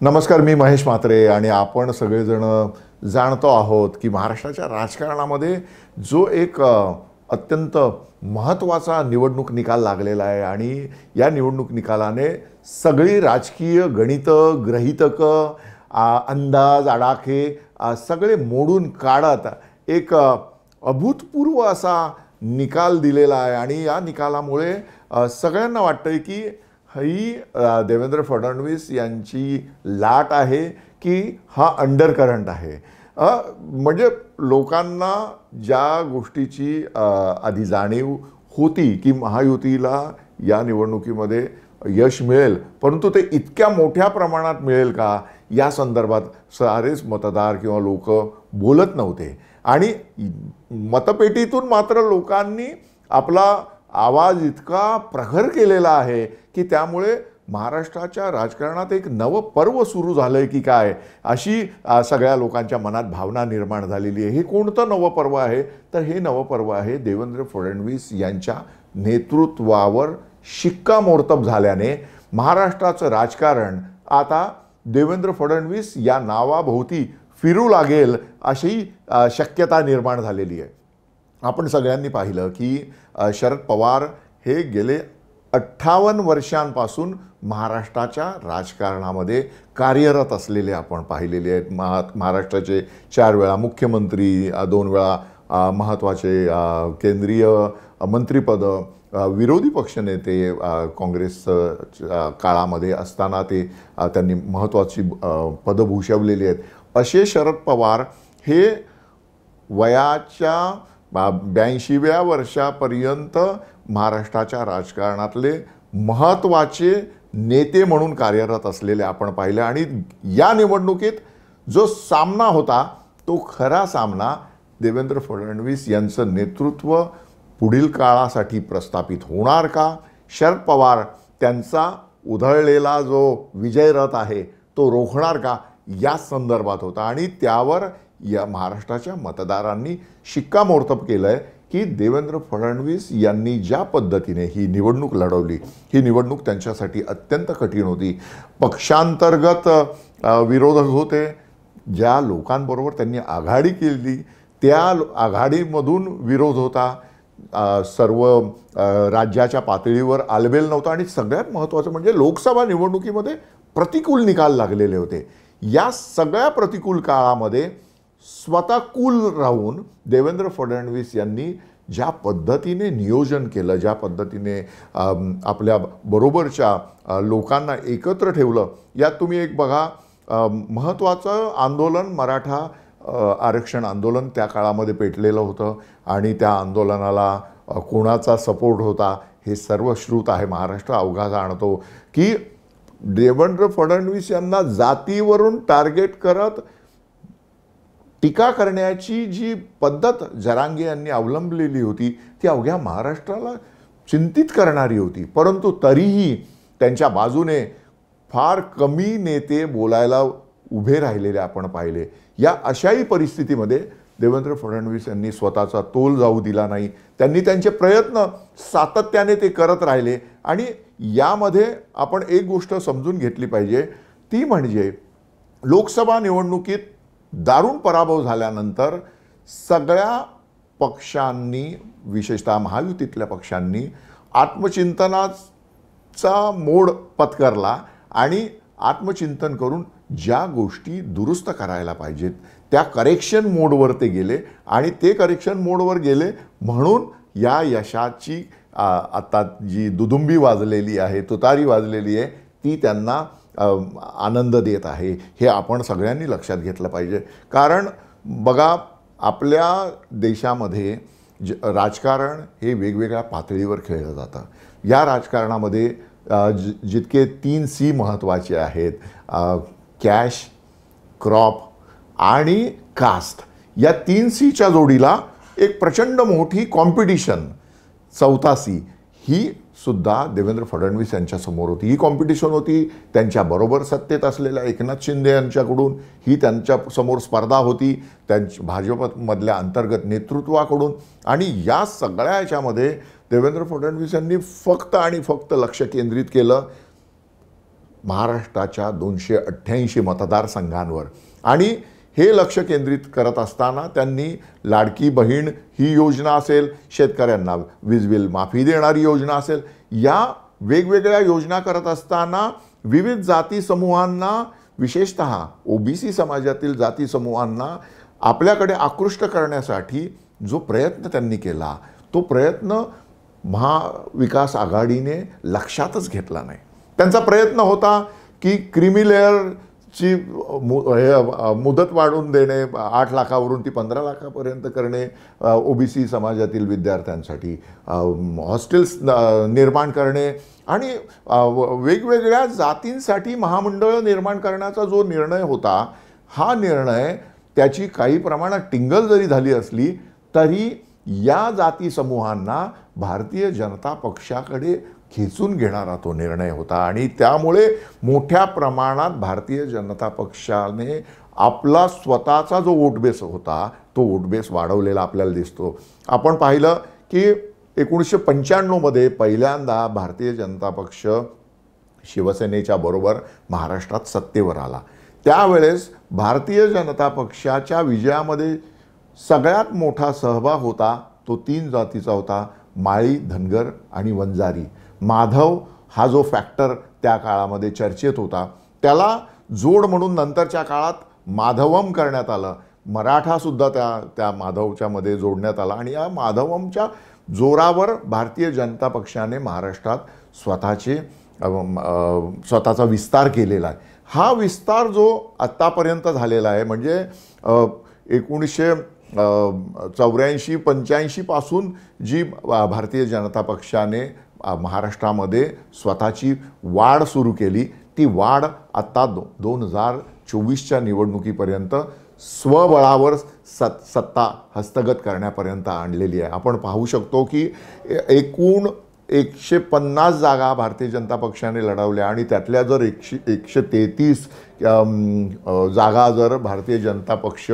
नमस्कार, मी महेश म्हात्रे आणि आपण सगळेजण जाणतो आहोत की महाराष्ट्राच्या राजकारणामध्ये जो एक अत्यंत महत्त्वाचा निवडणूक निकाल लागलेला आहे आणि या निवडणूक निकालाने सगळी राजकीय गणितं, गृहीतकं, अंदाज, आडाखे सगळे मोडून काढत एक अभूतपूर्व असा निकाल दिलेला आहे आणि या निकालामुळे सगळ्यांना वाटतंय की ही देवेंद्र फडणवीस यांची लाट आहे की हा अंडरकरंट आहे. म्हणजे लोकांना ज्या गोष्टीची आधी जाणीव होती की महायुतीला या निवडणुकीमध्ये यश मिळेल, परंतु ते इतक्या मोठ्या प्रमाणात मिळेल का या संदर्भात सारेच मतदार किंवा लोक बोलत नव्हते. आणि मतपेटीतून मात्र लोकांनी आपला आवाज इतका प्रखर केलेला आहे की त्यामुळे महाराष्ट्राच्या राजकारणात एक नवं पर्व सुरू झालंय की काय अशी सगळ्या लोकांच्या मनात भावना निर्माण झालेली आहे. हे कोणतं नवं पर्व आहे तर हे नवं पर्व आहे देवेंद्र फडणवीस यांच्या नेतृत्वावर शिक्कामोर्तब झाल्याने महाराष्ट्राचं राजकारण आता देवेंद्र फडणवीस या नावाभोवती फिरू लागेल अशी शक्यता निर्माण झालेली आहे. आपण सगळ्यांनी पाहिलं की शरद पवार हे गेले 58 वर्षांपासून महाराष्ट्राच्या राजकारणामध्ये कार्यरत असलेले आपण पाहिलेले आहेत. महाराष्ट्राचे 4 वेळा मुख्यमंत्री, 2 वेळा महत्त्वाचे केंद्रीय मंत्रिपद, विरोधी पक्षनेते काँग्रेस काळामध्ये असताना त्यांनी महत्त्वाची पदं भूषवलेली आहेत. असे शरद पवार हे वयाच्या 82व्या वर्षापर्यंत महाराष्ट्राच्या राजकारणातले महत्त्वाचे नेते म्हणून कार्यरत असलेले आपण पाहिले. आणि या निवडणुकीत जो सामना होता तो खरा सामना देवेंद्र फडणवीस यांचं नेतृत्व पुढील काळासाठी प्रस्थापित होणार का, शरद पवार त्यांचा उधळलेला जो विजय रथ आहे तो रोखणार का या संदर्भात होता. आणि त्यावर या महाराष्ट्राच्या मतदारांनी शिक्कामोर्तब केलं आहे की देवेंद्र फडणवीस यांनी ज्या पद्धतीने ही निवडणूक लढवली, ही निवडणूक त्यांच्यासाठी अत्यंत कठीण होती. पक्षांतर्गत विरोधक होते, ज्या लोकांबरोबर त्यांनी आघाडी केली त्या आघाडीमधून विरोध होता, सर्व राज्याच्या पातळीवर आलबेल नव्हता आणि सगळ्यात महत्त्वाचं म्हणजे लोकसभा निवडणुकीमध्ये प्रतिकूल निकाल लागलेले होते. या सगळ्या प्रतिकूल काळामध्ये स्वतः कूल राहून देवेंद्र फडणवीस यांनी ज्या पद्धतीने नियोजन केलं, ज्या पद्धतीने आपल्या बरोबरच्या लोकांना एकत्र ठेवलं, यात तुम्ही एक बघा, महत्त्वाचं आंदोलन मराठा आरक्षण आंदोलन त्या काळामध्ये पेटलेलं होतं आणि त्या आंदोलनाला कोणाचा सपोर्ट होता हे सर्व श्रुत आहे. महाराष्ट्र अवघा जाणतो की देवेंद्र फडणवीस यांना जातीवरून टार्गेट करत टीका करण्याची जी पद्धत जरांगे यांनी अवलंबलेली होती ती अवघ्या महाराष्ट्राला चिंतित करणारी होती. परंतु तरीही त्यांच्या बाजूने फार कमी नेते बोलायला उभे राहिलेले आपण पाहिले. या अशाही परिस्थितीमध्ये देवेंद्र फडणवीस यांनी स्वतःचा तोल जाऊ दिला नाही. त्यांनी त्यांचे प्रयत्न सातत्याने ते करत राहिले. आणि यामध्ये आपण एक गोष्ट समजून घेतली पाहिजे, ती म्हणजे लोकसभा निवडणुकीत दारुण पराभव झाल्यानंतर सगळ्या पक्षांनी, विशेषतः महायुतीतल्या पक्षांनी आत्मचिंतनाचा मोड पत्करला आणि आत्मचिंतन करून ज्या गोष्टी दुरुस्त करायला पाहिजेत त्या करेक्शन मोडवर ते गेले. आणि ते करेक्शन मोडवर गेले म्हणून या यशाची आता जी दुदुंबी वाजलेली आहे, तुतारी वाजलेली आहे, ती त्यांना आनंद देत आहे. हे आपण सगळ्यांनी लक्षात घेतलं पाहिजे. कारण बघा, आपल्या देशामध्ये राजकारण हे वेगवेगळ्या पातळीवर खेळलं जातं. या राजकारणामध्ये जितके 3 C महत्त्वाचे आहेत, कॅश, क्रॉप आणि कास्ट, या 3 Cच्या जोडीला एक प्रचंड मोठी कॉम्पिटिशन, 4था C, ही सुद्धा देवेंद्र फडणवीस यांच्यासमोर होती. ही कॉम्पिटिशन होती त्यांच्याबरोबर सत्तेत असलेल्या एकनाथ शिंदे यांच्याकडून, ही त्यांच्यासमोर स्पर्धा होती भाजपमधल्या अंतर्गत नेतृत्वाकडून. आणि या सगळ्या याच्यामध्ये देवेंद्र फडणवीस यांनी फक्त आणि फक्त लक्ष केंद्रित केलं महाराष्ट्राच्या 288 मतदारसंघांवर. आणि हे लक्ष केंद्रित करत असताना त्यांनी लाडकी बहीण ही योजना असेल, शेतकऱ्यांना वीज बिल माफी देणारी योजना असेल, या वेगवेगळ्या योजना करत असताना विविध जाती समूहांना, विशेषतः ओबीसी समाजातील जाती समूहांना आपल्याकडे आकृष्ट करण्यासाठी जो प्रयत्न त्यांनी केला, तो प्रयत्न महाविकास आघाडीने लक्षातच घेतला नाही. त्यांचा प्रयत्न होता की क्रीमी लेअरची मुदत वाढवून देणे, 8 लाखावरून ती 15 लाखापर्यंत करणे, ओबीसी समाजातील विद्यार्थ्यांसाठी हॉस्टेल्स निर्माण करणे आणि वेगवेगळ्या जातींसाठी महामंडळ निर्माण करण्याचा जो निर्णय होता, हा निर्णय त्याची काही प्रमाणात टिंगल जरी झाली असली तरी या जाती समूहांना भारतीय जनता पक्षाकडे खेचून घेणारा तो निर्णय होता. आणि त्यामुळे मोठ्या प्रमाणात भारतीय जनता पक्षाने आपला स्वतःचा जो वोट बेस होता, तो वोट बेस वाढवलेला आपल्याला दिसतो. आपण पाहिलं की 1995 मध्ये पहिल्यांदा भारतीय जनता पक्ष शिवसेनेच्या बरोबर महाराष्ट्रात सत्तेवर आला. त्यावेळेस भारतीय जनता पक्षाच्या विजयामध्ये सगळ्यात मोठा सहभाग होता तो 3 जातीचा होता, माळी, धनगर आणि वंजारी. माधव हा जो फॅक्टर त्या काळामध्ये चर्चेत होता, त्याला जोड म्हणून नंतरच्या काळात माधवम करण्यात आलं. मराठासुद्धा त्या माधवच्या मध्ये जोडण्यात आला आणि या माधवमच्या जोरावर भारतीय जनता पक्षाने महाराष्ट्रात स्वतःचा विस्तार केलेला आहे. हा विस्तार जो आत्तापर्यंत झालेला आहे, म्हणजे 1984-85 पासून जी भारतीय जनता पक्षाने महाराष्ट्रामध्ये स्वतःची वाढ सुरू केली, ती वाढ आत्ता 2024च्या निवडणुकीपर्यंत स्वबळावर सत्ता हस्तगत करण्यापर्यंत आणलेली आहे. आपण पाहू शकतो की एकूण 150 जागा भारतीय जनता पक्षाने लढवल्या आणि त्यातल्या जर 133 जागा जर भारतीय जनता पक्ष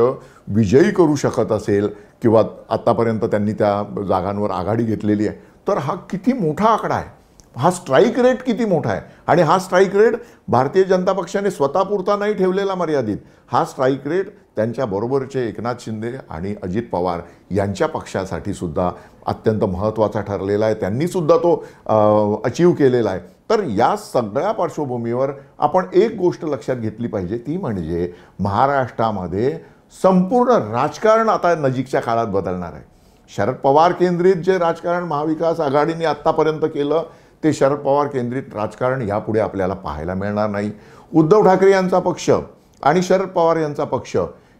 विजयी करू शकत असेल किंवा आत्तापर्यंत त्यांनी त्या जागांवर आघाडी घेतलेली आहे, तर हा किती मोठा आकडा आहे, हा स्ट्राईक रेट किती मोठा आहे. आणि हा स्ट्राईक रेट भारतीय जनता पक्षाने स्वतःपुरता नाही ठेवलेला मर्यादित, हा स्ट्राईक रेट त्यांच्या बरोबरचे एकनाथ शिंदे आणि अजित पवार यांच्या पक्षासाठी सुद्धा अत्यंत महत्त्वाचा ठरलेला आहे. त्यांनी सुद्धा तो अचीव केलेला आहे. तर या सगळ्या पार्श्वभूमीवर आपण एक गोष्ट लक्षात घेतली पाहिजे, ती म्हणजे महाराष्ट्रामध्ये संपूर्ण राजकारण आता नजीकच्या काळात बदलणार आहे. शरद पवार केंद्रित जे राजकारण महाविकास आघाडीने आत्तापर्यंत केलं, ते शरद पवार केंद्रित राजकारण यापुढे आपल्याला पाहायला मिळणार नाही. उद्धव ठाकरे यांचा पक्ष आणि शरद पवार यांचा पक्ष,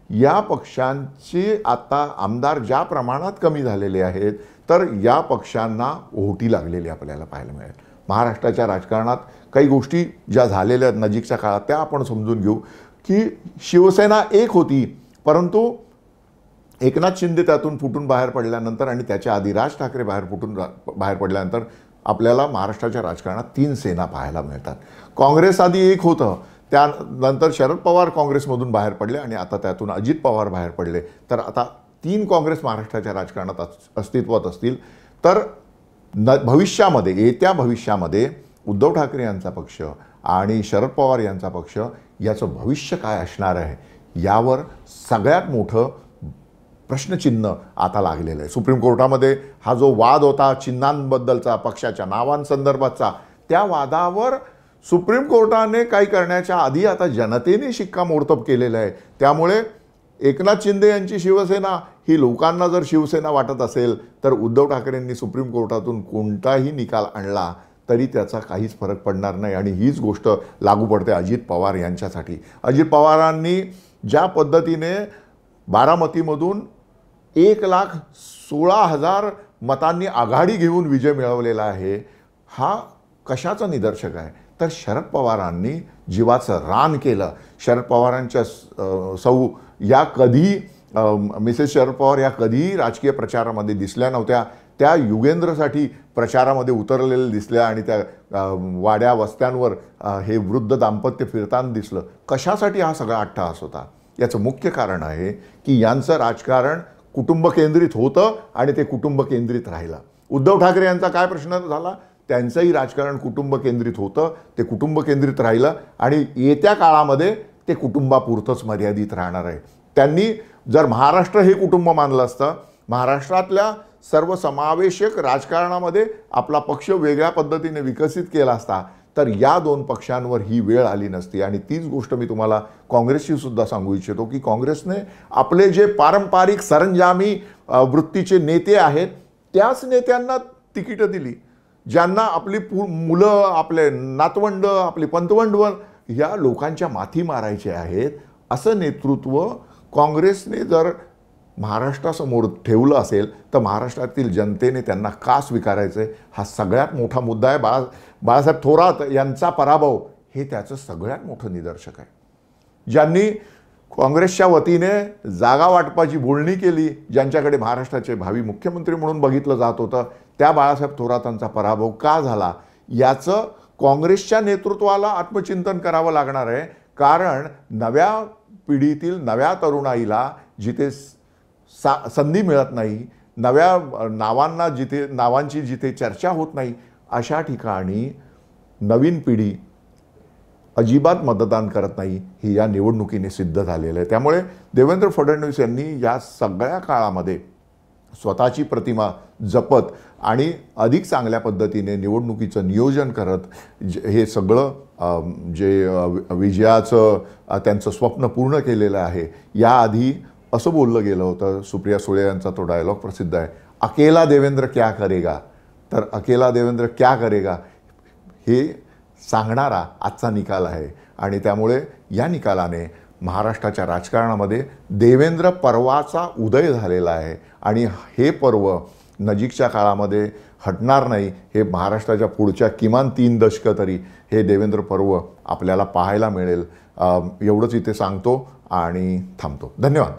या पक्षांचे आता आमदार ज्या प्रमाणात कमी झालेले आहेत, तर या पक्षांना ओहोटी लागलेली आपल्याला पाहायला मिळेल. महाराष्ट्राच्या राजकारणात काही गोष्टी ज्या झालेल्या नजीकच्या काळात त्या आपण समजून घेऊ की शिवसेना एक होती, परंतु एकनाथ शिंदे त्यातून फुटून बाहेर पडल्यानंतर आणि त्याच्या आधी राज ठाकरे बाहेर पडल्यानंतर आपल्याला महाराष्ट्राच्या राजकारणात 3 सेना पाहायला मिळतात. काँग्रेस आधी एक होतं, त्यानंतर शरद पवार काँग्रेसमधून बाहेर पडले आणि आता त्यातून अजित पवार बाहेर पडले. तर आता 3 काँग्रेस महाराष्ट्राच्या राजकारणात अस्तित्वात असतील. तर येत्या भविष्यामध्ये उद्धव ठाकरे यांचा पक्ष आणि शरद पवार यांचा पक्ष याचं भविष्य काय असणार आहे, यावर सगळ्यात मोठं प्रश्नचिन्ह आता लागलेलं आहे. सुप्रीम कोर्टामध्ये हा जो वाद होता चिन्हांबद्दलचा, पक्षाच्या नावांसंदर्भातचा, त्या वादावर सुप्रीम कोर्टाने काही करण्याच्या आधी आता जनतेने शिक्कामोर्तब केलेलं आहे. त्यामुळे एकनाथ शिंदे यांची शिवसेना ही लोकांना जर शिवसेना वाटत असेल, तर उद्धव ठाकरेंनी सुप्रीम कोर्टातून कोणताही निकाल आणला तरी त्याचा काहीच फरक पडणार नाही. आणि हीच गोष्ट लागू पडते अजित पवार यांच्यासाठी. अजित पवारांनी ज्या पद्धतीने बारामतीमधून 1,16,000 मतांनी आघाडी घेऊन विजय मिळवलेला आहे, हा कशाचं निदर्शक आहे, तर शरद पवारांनी जीवाचं रान केलं. शरद पवारांच्या या कधी मिसेस शरद पवार या कधीही राजकीय प्रचारामध्ये दिसल्या नव्हत्या. त्या युगेंद्रसाठी प्रचारामध्ये उतरलेल्या दिसल्या आणि त्या वाड्या वस्त्यांवर हे वृद्ध दाम्पत्य फिरताना दिसलं. कशासाठी हा सगळा अट्टहास होता, याचं मुख्य कारण आहे की यांचं राजकारण कुटुंब केंद्रित होतं आणि ते कुटुंब केंद्रित राहिलं. उद्धव ठाकरे यांचा काय प्रश्न झाला, त्यांचंही राजकारण कुटुंब केंद्रित होतं, ते कुटुंब केंद्रित राहिलं आणि येत्या काळामध्ये ते कुटुंबापुरतंच मर्यादित राहणार आहे. त्यांनी जर महाराष्ट्र हे कुटुंब मानलं असतं, महाराष्ट्रातल्या सर्वसमावेशक राजकारणामध्ये आपला पक्ष वेगळ्या पद्धतीने विकसित केला असता, तर या दोन पक्षांवर ही वेळ आली नसती. आणि तीच गोष्ट मी तुम्हाला काँग्रेसची सुद्धा सांगू इच्छितो की काँग्रेसने आपले जे पारंपरिक सरंजामी वृत्तीचे नेते आहेत त्याच नेत्यांना तिकीटं दिली, ज्यांना आपली मुलं, आपले नातवंड, आपली पंतवंडवर या लोकांच्या माथी मारायचे आहेत. असं नेतृत्व काँग्रेसने जर महाराष्ट्रासमोर ठेवलं असेल तर महाराष्ट्रातील जनतेने त्यांना का स्वीकारायचं आहे, हा सगळ्यात मोठा मुद्दा आहे. बाळासाहेब थोरात यांचा पराभव हे त्याचं सगळ्यात मोठं निदर्शक आहे. ज्यांनी काँग्रेसच्या वतीने जागा वाटपाची बोलणी केली, ज्यांच्याकडे महाराष्ट्राचे भावी मुख्यमंत्री म्हणून बघितलं जात होतं, त्या बाळासाहेब थोरातांचा पराभव का झाला याचं काँग्रेसच्या नेतृत्वाला आत्मचिंतन करावं लागणार आहे. कारण नव्या पिढीतील नव्या तरुणाईला जिथे संधी मिळत नाही, नव्या नावांची जिथे चर्चा होत नाही, अशा ठिकाणी नवीन पिढी अजिबात मतदान करत नाही, हे या निवडणुकीने सिद्ध झालेलं आहे. त्यामुळे देवेंद्र फडणवीस यांनी या सगळ्या काळामध्ये स्वतःची प्रतिमा जपत आणि अधिक चांगल्या पद्धतीने निवडणुकीचं नियोजन करत हे सगळं जे विजयाचं त्यांचं स्वप्न पूर्ण केलेलं आहे. याआधी असं बोललं गेलं होतं, सुप्रिया सुळे यांचा तो डायलॉग प्रसिद्ध आहे, अकेला देवेंद्र क्या करेगा. तर अकेला देवेंद्र क्या करेगा हे सांगणारा आजचा निकाल आहे. आणि त्यामुळे या निकालाने महाराष्ट्राच्या राजकारणामध्ये देवेंद्र पर्वाचा उदय झालेला आहे आणि हे पर्व नजीकच्या काळामध्ये हटणार नाही. हे महाराष्ट्राच्या पुढच्या किमान 3 दशकं तरी हे देवेंद्र पर्व आपल्याला पाहायला मिळेल. एवढंच इथे सांगतो आणि थांबतो. धन्यवाद.